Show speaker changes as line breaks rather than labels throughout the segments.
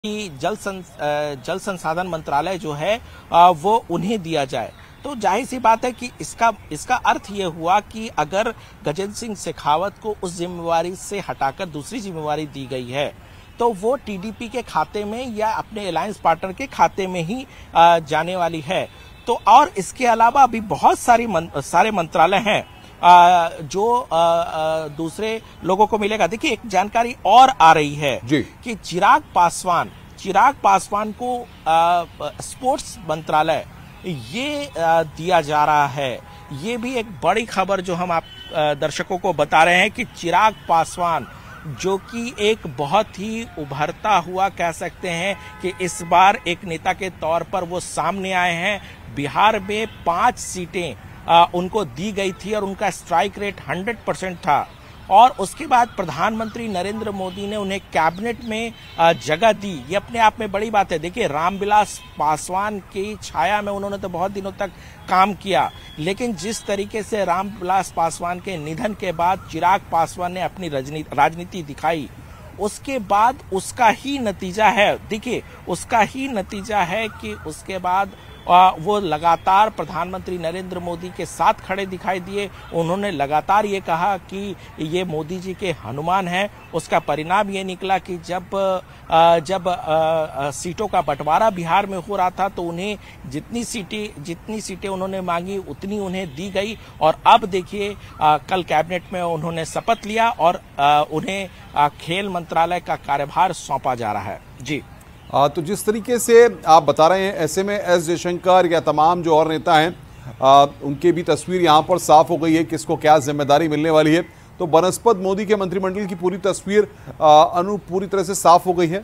कि जल संसाधन मंत्रालय जो है वो उन्हें दिया जाए। तो जाहिर सी बात है कि इसका अर्थ ये हुआ कि अगर गजेंद्र सिंह शेखावत को उस जिम्मेवारी से हटाकर दूसरी जिम्मेवारी दी गई है तो वो टीडीपी के खाते में या अपने अलायंस पार्टनर के खाते में ही जाने वाली है। तो और इसके अलावा अभी बहुत सारे मंत्रालय हैं जो दूसरे लोगों को मिलेगा। देखिए, एक जानकारी और आ रही है कि चिराग पासवान को स्पोर्ट्स मंत्रालय ये दिया जा रहा है। ये भी एक बड़ी खबर जो हम आप दर्शकों को बता रहे हैं कि चिराग पासवान जो कि एक बहुत ही उभरता हुआ कह सकते हैं कि इस बार एक नेता के तौर पर वो सामने आए हैं। बिहार में 5 सीटें उनको दी गई थी और उनका स्ट्राइक रेट 100% था और उसके बाद प्रधानमंत्री नरेंद्र मोदी ने उन्हें कैबिनेट में जगह दी। ये अपने आप में बड़ी बात है। देखिए, रामविलास पासवान की छाया में उन्होंने तो बहुत दिनों तक काम किया, लेकिन जिस तरीके से रामविलास पासवान के निधन के बाद चिराग पासवान ने अपनी राजनीति दिखाई, उसके बाद उसका ही नतीजा है। देखिए, उसका ही नतीजा है कि उसके बाद वो लगातार प्रधानमंत्री नरेंद्र मोदी के साथ खड़े दिखाई दिए। उन्होंने लगातार ये कहा कि ये मोदी जी के हनुमान हैं। उसका परिणाम ये निकला कि जब सीटों का बंटवारा बिहार में हो रहा था तो उन्हें जितनी सीटें उन्होंने मांगी उतनी उन्हें दी गई। और अब देखिए, कल कैबिनेट में उन्होंने शपथ लिया और उन्हें खेल मंत्रालय का कार्यभार सौंपा जा रहा है। जी,
तो जिस तरीके से आप बता रहे हैं, ऐसे में एस जयशंकर या तमाम जो और नेता हैं उनकी भी तस्वीर यहाँ पर साफ हो गई है, किसको क्या जिम्मेदारी मिलने वाली है। तो बनस्पत मोदी के मंत्रिमंडल की पूरी तस्वीर पूरी तरह से साफ हो गई है।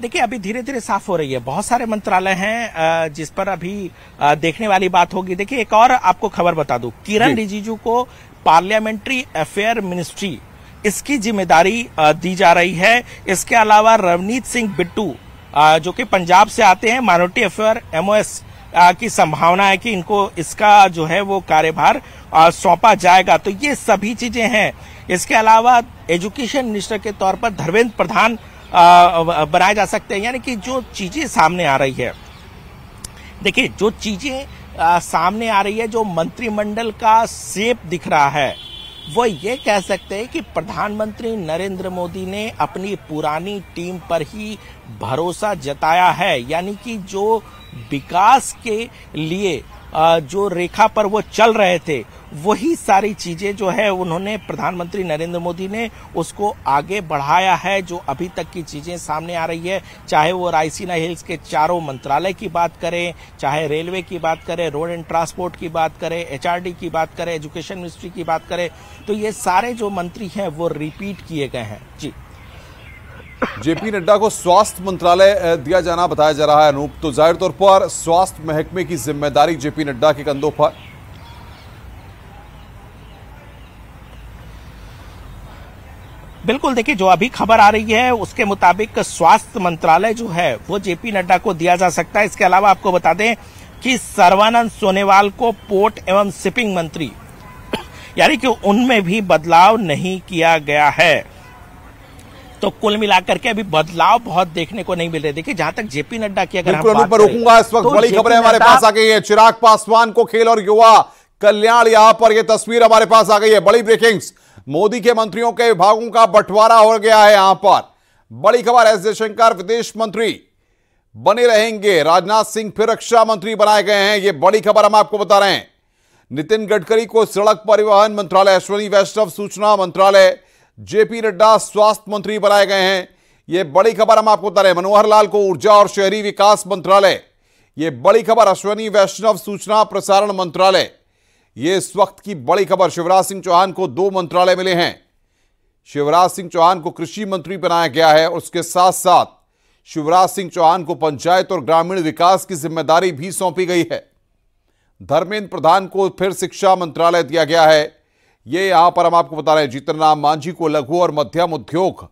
देखिए, अभी धीरे धीरे साफ हो रही है। बहुत सारे मंत्रालय हैं जिस पर अभी देखने वाली बात होगी। देखिए, एक और आपको खबर बता दूं, किरण रिजिजू को पार्लियामेंट्री अफेयर मिनिस्ट्री इसकी जिम्मेदारी दी जा रही है। इसके अलावा रवनीत सिंह बिट्टू जो कि पंजाब से आते हैं, माइनॉरिटी अफेयर एमओएस की संभावना है कि इनको इसका जो है वो कार्यभार सौंपा जाएगा। तो ये सभी चीजें हैं। इसके अलावा एजुकेशन मिनिस्टर के तौर पर धर्मेंद्र प्रधान बनाए जा सकते हैं। यानी कि जो चीजें सामने आ रही है, देखिए जो चीजें सामने आ रही है, जो मंत्रिमंडल का शेप दिख रहा है, वो ये कह सकते हैं कि प्रधानमंत्री नरेंद्र मोदी ने अपनी पुरानी टीम पर ही भरोसा जताया है। यानी कि जो विकास के लिए जो रेखा पर वो चल रहे थे, वही सारी चीजें जो है उन्होंने प्रधानमंत्री नरेंद्र मोदी ने उसको आगे बढ़ाया है। जो अभी तक की चीजें सामने आ रही है, चाहे वो रायसीना हिल्स के चारों मंत्रालय की बात करें, चाहे रेलवे की बात करें, रोड एंड ट्रांसपोर्ट की बात करें, एचआरडी की बात करें, एजुकेशन मिनिस्ट्री की बात करें, तो ये सारे जो मंत्री हैं वो रिपीट किए गए हैं। जी,
जेपी नड्डा को स्वास्थ्य मंत्रालय दिया जाना बताया जा रहा है अनूप। तो जाहिर तौर पर स्वास्थ्य महकमे की जिम्मेदारी जेपी नड्डा के कंधों पर।
बिल्कुल, देखिए जो अभी खबर आ रही है उसके मुताबिक स्वास्थ्य मंत्रालय जो है वो जेपी नड्डा को दिया जा सकता है। इसके अलावा आपको बता दें कि सर्बानंद सोनोवाल को पोर्ट एवं शिपिंग मंत्री यानी कि उनमें भी बदलाव नहीं किया गया है। तो कुल मिलाकर के अभी बदलाव बहुत देखने को नहीं मिल रहे। देखिए, जहां तक जेपी नड्डा की अगर हम बात करें,
रुकूंगा, इस वक्त बड़ी खबरें हमारे पास आ गई है। चिराग पासवान को खेल और युवा कल्याण, यहां पर यह तस्वीर हमारे पास आ गई है। बड़ी ब्रेकिंग्स, मोदी के मंत्रियों के विभागों का बंटवारा हो गया है। यहां पर बड़ी खबर, एस जयशंकर विदेश मंत्री बने रहेंगे, राजनाथ सिंह फिर रक्षा मंत्री बनाए गए हैं। यह बड़ी खबर हम आपको बता रहे हैं। नितिन गडकरी को सड़क परिवहन मंत्रालय, अश्विनी वैष्णव सूचना मंत्रालय, जेपी नड्डा स्वास्थ्य मंत्री बनाए गए हैं। यह बड़ी खबर हम आपको बता रहे हैं। मनोहर लाल को ऊर्जा और शहरी विकास मंत्रालय, यह बड़ी खबर। अश्विनी वैष्णव सूचना प्रसारण मंत्रालय, यह इस वक्त की बड़ी खबर। शिवराज सिंह चौहान को 2 मंत्रालय मिले हैं। शिवराज सिंह चौहान को कृषि मंत्री बनाया गया है और उसके साथ साथ शिवराज सिंह चौहान को पंचायत और ग्रामीण विकास की जिम्मेदारी भी सौंपी गई है। धर्मेंद्र प्रधान को फिर शिक्षा मंत्रालय दिया गया है। ये यहां पर हम आपको बता रहे हैं। जीतन राम मांझी को लघु और मध्यम उद्योग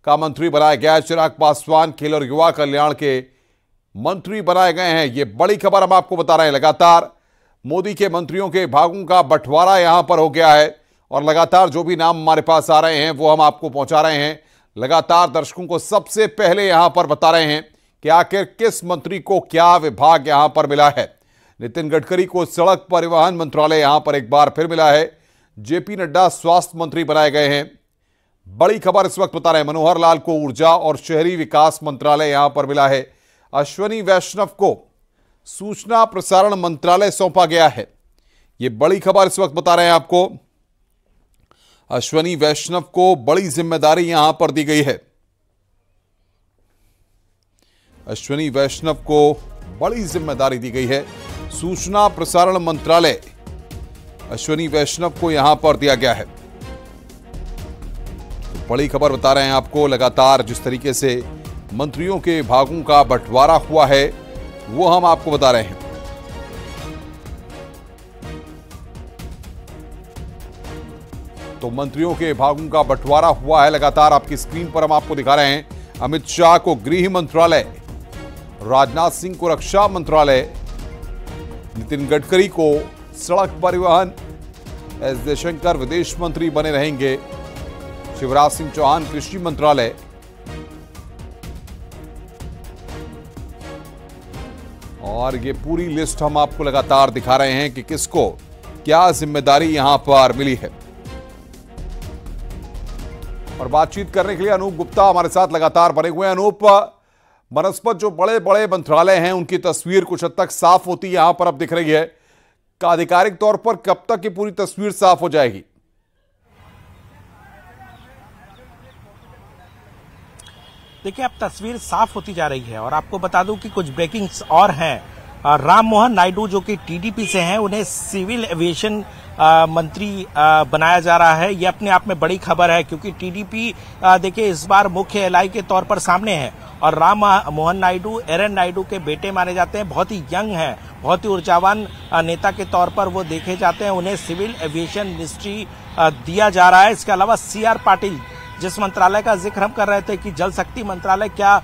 का मंत्री बनाया गया है। चिराग पासवान खेल और युवा कल्याण के मंत्री बनाए गए हैं। ये बड़ी खबर हम आपको बता रहे हैं। लगातार मोदी के मंत्रियों के विभागों का बंटवारा यहां पर हो गया है और लगातार जो भी नाम हमारे पास आ रहे हैं वो हम आपको पहुंचा रहे हैं। लगातार दर्शकों को सबसे पहले यहां पर बता रहे हैं कि आखिर किस मंत्री को क्या विभाग यहां पर मिला है। नितिन गडकरी को सड़क परिवहन मंत्रालय यहां पर एक बार फिर मिला है। जेपी नड्डा स्वास्थ्य मंत्री बनाए गए हैं। बड़ी खबर इस वक्त बता रहे हैं, मनोहर लाल को ऊर्जा और शहरी विकास मंत्रालय यहां पर मिला है। अश्विनी वैष्णव को सूचना प्रसारण मंत्रालय सौंपा गया है। यह बड़ी खबर इस वक्त बता रहे हैं आपको। अश्विनी वैष्णव को बड़ी जिम्मेदारी यहां पर दी गई है। अश्विनी वैष्णव को बड़ी जिम्मेदारी दी गई है। सूचना प्रसारण मंत्रालय अश्विनी वैष्णव को यहां पर दिया गया है। तो बड़ी खबर बता रहे हैं आपको। लगातार जिस तरीके से मंत्रियों के विभागों का बंटवारा हुआ है वो हम आपको बता रहे हैं। तो मंत्रियों के विभागों का बंटवारा हुआ है। लगातार आपकी स्क्रीन पर हम आपको दिखा रहे हैं। अमित शाह को गृह मंत्रालय, राजनाथ सिंह को रक्षा मंत्रालय, नितिन गडकरी को सड़क परिवहन, एस जयशंकर विदेश मंत्री बने रहेंगे, शिवराज सिंह चौहान कृषि मंत्रालय, और ये पूरी लिस्ट हम आपको लगातार दिखा रहे हैं कि किसको क्या जिम्मेदारी यहां पर मिली है। और बातचीत करने के लिए अनूप गुप्ता हमारे साथ लगातार बने हुए हैं। अनूप, बनस्पत जो बड़े बड़े मंत्रालय हैं उनकी तस्वीर कुछ हद तक साफ होती यहां पर अब दिख रही है। का आधिकारिक तौर पर कब तक ये पूरी तस्वीर साफ हो जाएगी?
देखिए, अब तस्वीर साफ होती जा रही है और आपको बता दूं कि कुछ ब्रेकिंग्स और हैं। राम मोहन नायडू जो कि टीडीपी से हैं, उन्हें सिविल एविएशन मंत्री बनाया जा रहा है। ये अपने आप में बड़ी खबर है क्योंकि टीडीपी देखिए इस बार मुख्य एलआई के तौर पर सामने है और राम मोहन नायडू एरन नायडू के बेटे माने जाते हैं। बहुत ही यंग हैं, बहुत ही ऊर्जावान नेता के तौर पर वो देखे जाते हैं। उन्हें सिविल एविएशन मिनिस्ट्री दिया जा रहा है। इसके अलावा सीआर पाटिल, जिस मंत्रालय का जिक्र हम कर रहे थे कि जल शक्ति मंत्रालय क्या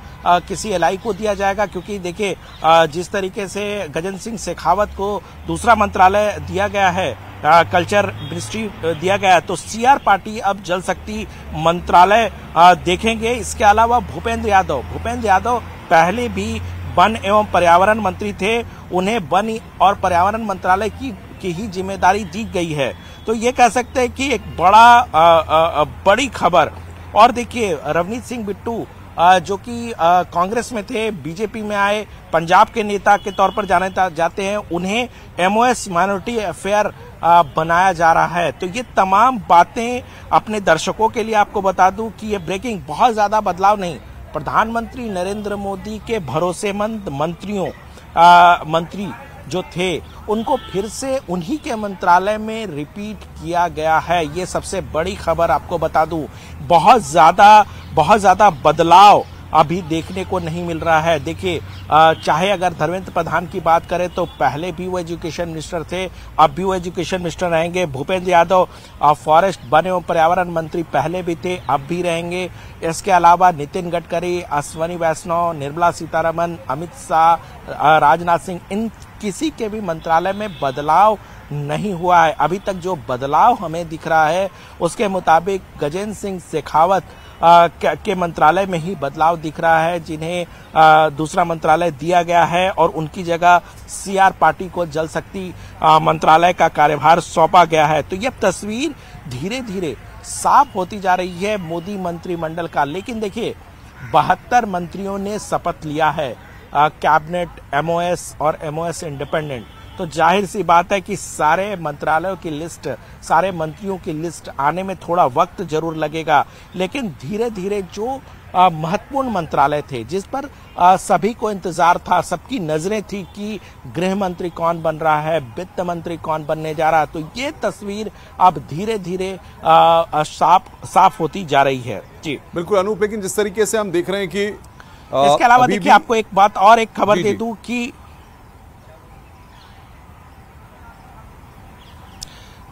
किसी एलआई को दिया जाएगा, क्योंकि देखिए जिस तरीके से गजेंद्र सिंह शेखावत को दूसरा मंत्रालय दिया गया है, कल्चर मिनिस्ट्री दिया गया है, तो सीआर पाटिल अब जल शक्ति मंत्रालय देखेंगे। इसके अलावा भूपेंद्र यादव पहले भी वन एवं पर्यावरण मंत्री थे, उन्हें वन और पर्यावरण मंत्रालय की ही जिम्मेदारी दी गई है। तो ये कह सकते हैं कि एक बड़ी खबर। और देखिए, रवनीत सिंह बिट्टू जो कि कांग्रेस में थे, बीजेपी में आए, पंजाब के नेता के तौर पर जाने जाते हैं, उन्हें एमओएस माइनॉरिटी अफेयर बनाया जा रहा है। तो ये तमाम बातें अपने दर्शकों के लिए आपको बता दूं कि ये ब्रेकिंग, बहुत ज्यादा बदलाव नहीं। प्रधानमंत्री नरेंद्र मोदी के भरोसेमंद मंत्री जो थे उनको फिर से उन्हीं के मंत्रालय में रिपीट किया गया है। ये सबसे बड़ी खबर आपको बता दूं। बहुत ज्यादा बदलाव अभी देखने को नहीं मिल रहा है। देखिए, चाहे अगर धर्मेंद्र प्रधान की बात करें तो पहले भी वो एजुकेशन मिनिस्टर थे, अब भी वो एजुकेशन मिनिस्टर रहेंगे। भूपेंद्र यादव फॉरेस्ट, वन एवं पर्यावरण मंत्री पहले भी थे, अब भी रहेंगे। इसके अलावा नितिन गडकरी, अश्विनी वैष्णव, निर्मला सीतारमण, अमित शाह, राजनाथ सिंह, इन किसी के भी मंत्रालय में बदलाव नहीं हुआ है। अभी तक जो बदलाव हमें दिख रहा है उसके मुताबिक गजेंद्र सिंह शेखावत के मंत्रालय में ही बदलाव दिख रहा है, जिन्हें दूसरा मंत्रालय दिया गया है और उनकी जगह सीआर पाटिल को जल शक्ति मंत्रालय का कार्यभार सौंपा गया है। तो यह तस्वीर धीरे धीरे साफ होती जा रही है मोदी मंत्रिमंडल का। लेकिन देखिए, 72 मंत्रियों ने शपथ लिया है, कैबिनेट, एमओएस और एमओएस इंडिपेंडेंट। तो जाहिर सी बात है कि सारे मंत्रालयों की लिस्ट, सारे मंत्रियों की लिस्ट आने में थोड़ा वक्त जरूर लगेगा। लेकिन धीरे धीरे जो महत्वपूर्ण मंत्रालय थे, जिस पर सभी को इंतजार था, सबकी नजरें थी कि गृह मंत्री कौन बन रहा है, वित्त मंत्री कौन बनने जा रहा है, तो ये तस्वीर अब धीरे धीरे साफ होती जा रही है। जी
बिल्कुल अनूप, लेकिन जिस तरीके से हम देख रहे हैं कि
इसके अलावा देखिए, आपको एक बात और एक खबर दे दूं कि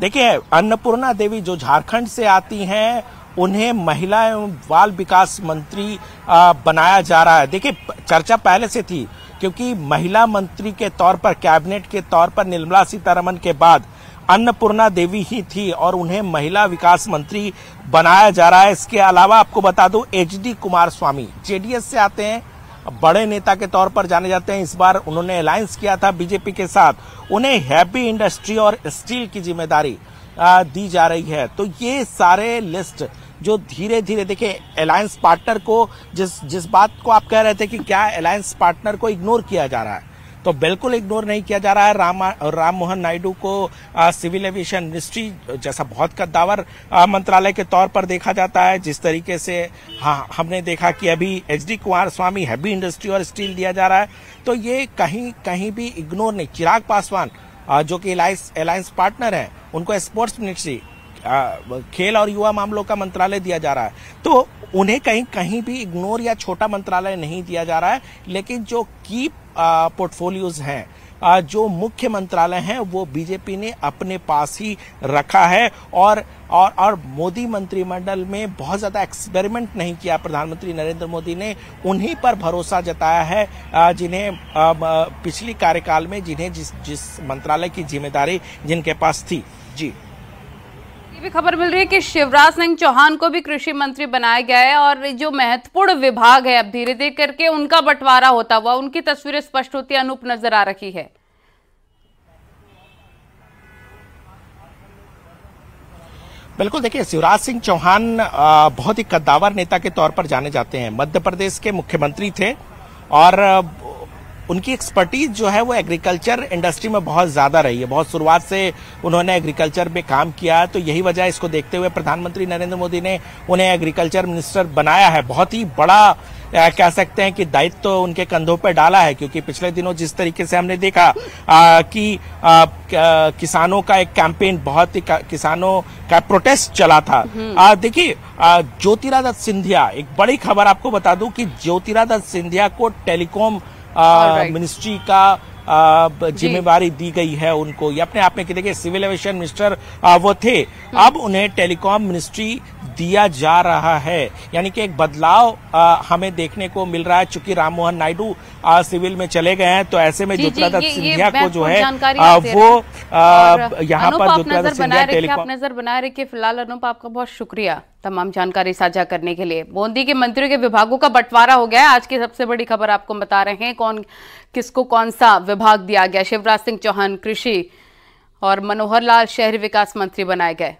देखिए, अन्नपूर्णा देवी जो झारखंड से आती हैं, उन्हें महिला एवं बाल विकास मंत्री बनाया जा रहा है। देखिए, चर्चा पहले से थी क्योंकि महिला मंत्री के तौर पर, कैबिनेट के तौर पर निर्मला सीतारमण के बाद अन्नपूर्णा देवी ही थी और उन्हें महिला विकास मंत्री बनाया जा रहा है। इसके अलावा आपको बता दूं, एचडी कुमारस्वामी जेडीएस से आते हैं, बड़े नेता के तौर पर जाने जाते हैं। इस बार उन्होंने अलायंस किया था बीजेपी के साथ, उन्हें हैवी इंडस्ट्री और स्टील की जिम्मेदारी दी जा रही है। तो ये सारे लिस्ट जो धीरे धीरे, देखिए अलायंस पार्टनर को जिस बात को आप कह रहे थे कि क्या अलायंस पार्टनर को इग्नोर किया जा रहा है, तो बिल्कुल इग्नोर नहीं किया जा रहा है। राम मोहन नायडू को सिविल एविएशन मिनिस्ट्री जैसा बहुत कद्दावर मंत्रालय के तौर पर देखा जाता है। जिस तरीके से हमने देखा कि अभी एचडी कुमारस्वामी हैवी इंडस्ट्री और स्टील दिया जा रहा है, तो ये कहीं भी इग्नोर नहीं। चिराग पासवान जो कि अलायंस पार्टनर है, उनको स्पोर्ट्स मिनिस्ट्री, खेल और युवा मामलों का मंत्रालय दिया जा रहा है। तो उन्हें कहीं भी इग्नोर या छोटा मंत्रालय नहीं दिया जा रहा है। लेकिन जो की पोर्टफोलियोज हैं, जो मुख्य मंत्रालय हैं, वो बीजेपी ने अपने पास ही रखा है। और मोदी मंत्रिमंडल में बहुत ज्यादा एक्सपेरिमेंट नहीं किया। प्रधानमंत्री नरेंद्र मोदी ने उन्हीं पर भरोसा जताया है जिन्हें पिछली कार्यकाल में जिस मंत्रालय की जिम्मेदारी जिनके पास थी। जी,
ये भी खबर मिल रही है कि शिवराज सिंह चौहान को भी कृषि मंत्री बनाया गया है और जो महत्वपूर्ण विभाग है, अब धीरे धीरे करके उनका बंटवारा होता हुआ उनकी तस्वीरें स्पष्ट होती अनूप नजर आ रही है।
बिल्कुल, देखिए शिवराज सिंह चौहान बहुत ही कद्दावर नेता के तौर पर जाने जाते हैं। मध्य प्रदेश के मुख्यमंत्री थे और उनकी एक्सपर्टीज जो है वो एग्रीकल्चर इंडस्ट्री में बहुत ज्यादा रही है। बहुत शुरुआत से उन्होंने एग्रीकल्चर में काम किया, तो यही वजह है। इसको देखते हुए प्रधानमंत्री नरेंद्र मोदी ने उन्हें एग्रीकल्चर मिनिस्टर बनाया है। बहुत ही बड़ा कह सकते हैं कि दायित्व तो उनके कंधों पर डाला है, क्योंकि पिछले दिनों जिस तरीके से हमने देखा कि किसानों का एक कैंपेन, बहुत ही किसानों का प्रोटेस्ट चला था। देखिए ज्योतिरादित्य सिंधिया, एक बड़ी खबर आपको बता दूं कि ज्योतिरादित्य सिंधिया को टेलीकॉम मिनिस्ट्री का जिम्मेवारी दी गई है उनको। ये अपने आप में कि देखिए सिविल एविएशन मिनिस्टर वो थे, अब उन्हें टेलीकॉम मिनिस्ट्री दिया जा रहा है। यानी कि एक बदलाव हमें देखने को मिल रहा है। चूंकि राम मोहन नायडू सिविल में चले गए हैं, तो ऐसे में ज्योतिरादित्य सिंधिया को जो है वो यहाँ पर ज्योतिरादित्य सिंधिया टेलीकॉम।
आप नजर बनाए रखिए। फिलहाल अनूप, आपका बहुत शुक्रिया तमाम जानकारी साझा करने के लिए। मोदी के मंत्रियों के विभागों का बंटवारा हो गया है। आज की सबसे बड़ी खबर आपको बता रहे हैं किसको कौन सा विभाग दिया गया। शिवराज सिंह चौहान कृषि और मनोहर लाल शहरी विकास मंत्री बनाए गए।